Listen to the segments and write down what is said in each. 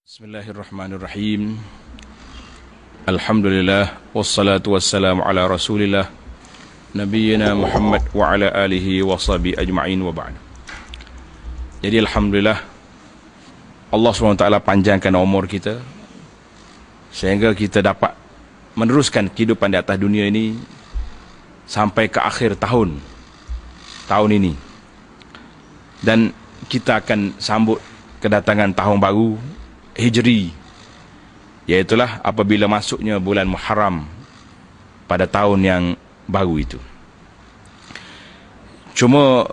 Bismillahirrahmanirrahim. Alhamdulillah wassalatu wassalamu ala Rasulillah nabiyyina Muhammad wa ala alihi wa sahbihi ajma'in wa ba'd. Jadi alhamdulillah Allah SWT panjangkan umur kita sehingga kita dapat meneruskan kehidupan di atas dunia ini sampai ke akhir tahun ini. Dan kita akan sambut kedatangan tahun baru Hijri, iaitulah apabila masuknya bulan Muharram pada tahun yang baru itu. Cuma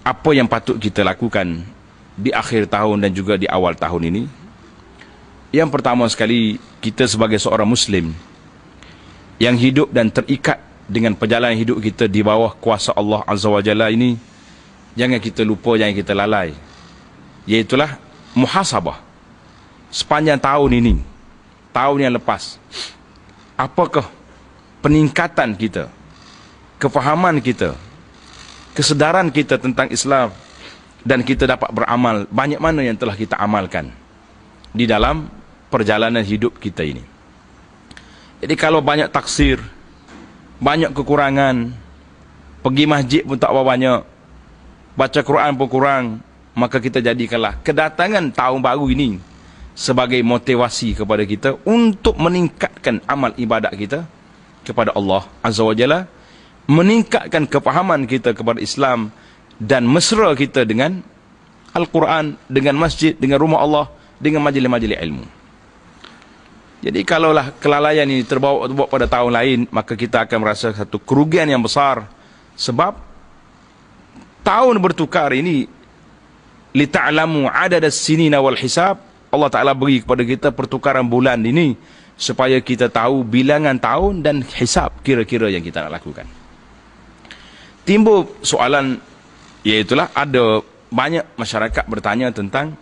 apa yang patut kita lakukan di akhir tahun dan juga di awal tahun ini? Yang pertama sekali, kita sebagai seorang Muslim yang hidup dan terikat dengan perjalanan hidup kita di bawah kuasa Allah Azza wa Jalla ini, jangan kita lupa, jangan kita lalai, iaitulah muhasabah. Sepanjang tahun ini, tahun yang lepas, apakah peningkatan kita, kefahaman kita, kesedaran kita tentang Islam, dan kita dapat beramal, banyak mana yang telah kita amalkan di dalam perjalanan hidup kita ini. Jadi kalau banyak taksir, banyak kekurangan, pergi masjid pun tak banyak, baca Quran pun kurang, maka kita jadikanlah kedatangan tahun baru ini sebagai motivasi kepada kita untuk meningkatkan amal ibadat kita kepada Allah Azza wa Jalla, meningkatkan kefahaman kita kepada Islam, dan mesra kita dengan Al-Quran, dengan masjid, dengan rumah Allah, dengan majlis-majlis ilmu. Jadi kalaulah kelalaian ini terbawa pada tahun lain, maka kita akan merasa satu kerugian yang besar, sebab tahun bertukar ini lita'lamu adadas sinina wal hisab. Allah Ta'ala beri kepada kita pertukaran bulan ini supaya kita tahu bilangan tahun dan hisab kira-kira yang kita nak lakukan. Timbul soalan, iaitulah ada banyak masyarakat bertanya tentang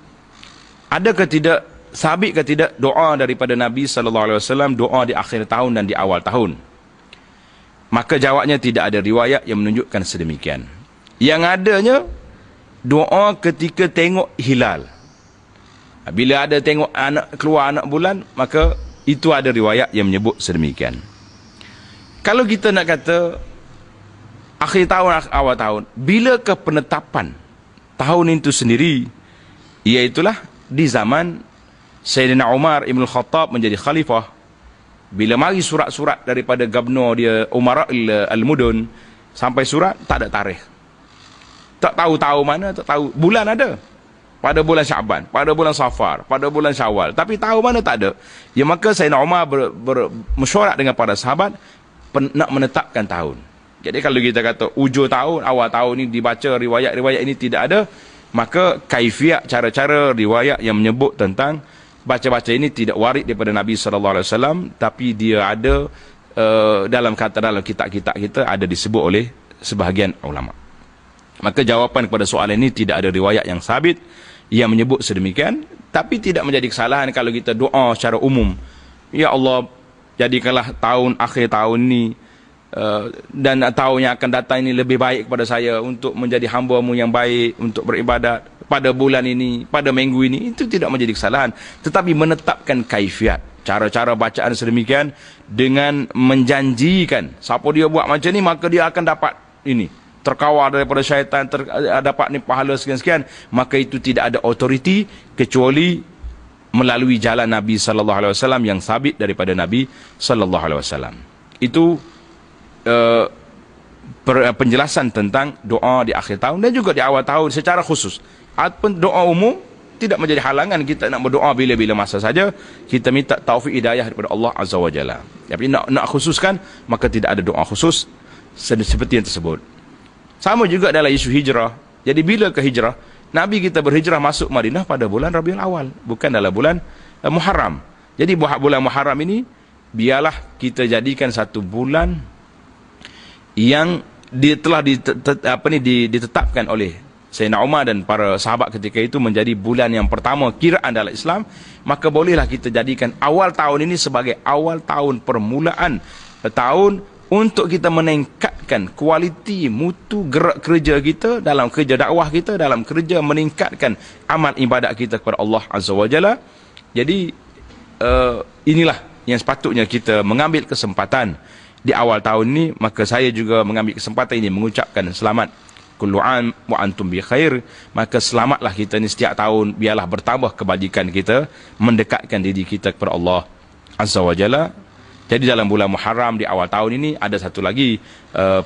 adakah tidak, sabit ke tidak doa daripada Nabi SAW, doa di akhir tahun dan di awal tahun. Maka jawabnya tidak ada riwayat yang menunjukkan sedemikian. Yang adanya doa ketika tengok hilal. Bila ada tengok keluar anak bulan, maka itu ada riwayat yang menyebut sedemikian. Kalau kita nak kata akhir tahun, awal tahun, bilakah penetapan tahun itu sendiri? Iaitulah di zaman Sayyidina Umar Ibn Khattab menjadi khalifah. Bila mari surat-surat daripada gubernur dia, Umar al-Mudun, sampai surat tak ada tarikh, tak tahu tahu mana, tak tahu bulan ada pada bulan Syaban, pada bulan Safar, pada bulan Syawal, tapi tahu mana tak ada. Ya, maka Sayyidina Umar bermesyuarat dengan para sahabat nak menetapkan tahun. Jadi kalau kita kata hujung tahun, awal tahun ini dibaca riwayat-riwayat ini tidak ada, maka kaifiat, cara-cara riwayat yang menyebut tentang baca-baca ini tidak warid daripada Nabi SAW, tapi dia ada dalam kitab-kitab kita ada disebut oleh sebahagian ulama. Maka jawapan kepada soalan ini, tidak ada riwayat yang sabit yang menyebut sedemikian. Tapi tidak menjadi kesalahan kalau kita doa secara umum, ya Allah, jadikanlah akhir tahun ini dan tahun yang akan datang ini lebih baik kepada saya untuk menjadi hamba-Mu yang baik, untuk beribadat pada bulan ini, pada minggu ini. Itu tidak menjadi kesalahan. Tetapi menetapkan kaifiat, cara-cara bacaan sedemikian, dengan menjanjikan siapa dia buat macam ni maka dia akan dapat ini, terkawal daripada syaitan, dapat ni pahala sekian-sekian, maka itu tidak ada autoriti kecuali melalui jalan Nabi SAW yang sabit daripada Nabi SAW. Itu penjelasan tentang doa di akhir tahun dan juga di awal tahun secara khusus. Adapun doa umum tidak menjadi halangan kita nak berdoa bila-bila masa saja. Kita minta taufik hidayah daripada Allah Azza wa Jalla. Tapi nak khususkan, maka tidak ada doa khusus seperti yang tersebut. Sama juga dalam isu hijrah. Jadi bila ke hijrah, Nabi kita berhijrah masuk Madinah pada bulan Rabiul Awal, bukan dalam bulan Muharram. Jadi bulan Muharram ini biarlah kita jadikan satu bulan yang telah ditetapkan oleh Sayyidina Umar dan para sahabat ketika itu menjadi bulan yang pertama kiraan dalam Islam. Maka bolehlah kita jadikan awal tahun ini sebagai awal tahun, permulaan tahun, untuk kita meningkatkan kualiti mutu gerak kerja kita, dalam kerja dakwah kita, dalam kerja meningkatkan amal ibadat kita kepada Allah Azza wa Jalla, Jadi inilah yang sepatutnya kita mengambil kesempatan di awal tahun ini. Maka saya juga mengambil kesempatan ini mengucapkan selamat kullu am wa antum bi khair. Maka selamatlah kita ni setiap tahun, biarlah bertambah kebajikan kita, mendekatkan diri kita kepada Allah Azza wa Jalla. Jadi dalam bulan Muharram di awal tahun ini ada satu lagi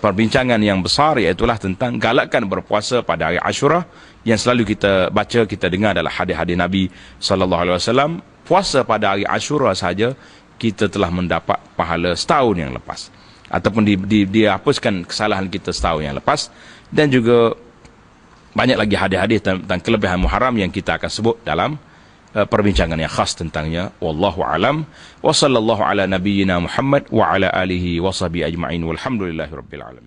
perbincangan yang besar, iaitulah tentang galakkan berpuasa pada hari Ashura. Yang selalu kita baca, kita dengar adalah hadis-hadis Nabi sallallahu alaihi wasallam. Puasa pada hari Ashura saja kita telah mendapat pahala setahun yang lepas, ataupun dihapuskan kesalahan kita setahun yang lepas. Dan juga banyak lagi hadis-hadis tentang kelebihan Muharram yang kita akan sebut dalam perbincangan yang khas tentangnya. Wallahu alam wa sallallahu ala nabiyyina Muhammad wa ala alihi wa sahbihi ajma'in walhamdulillahi rabbil alamin.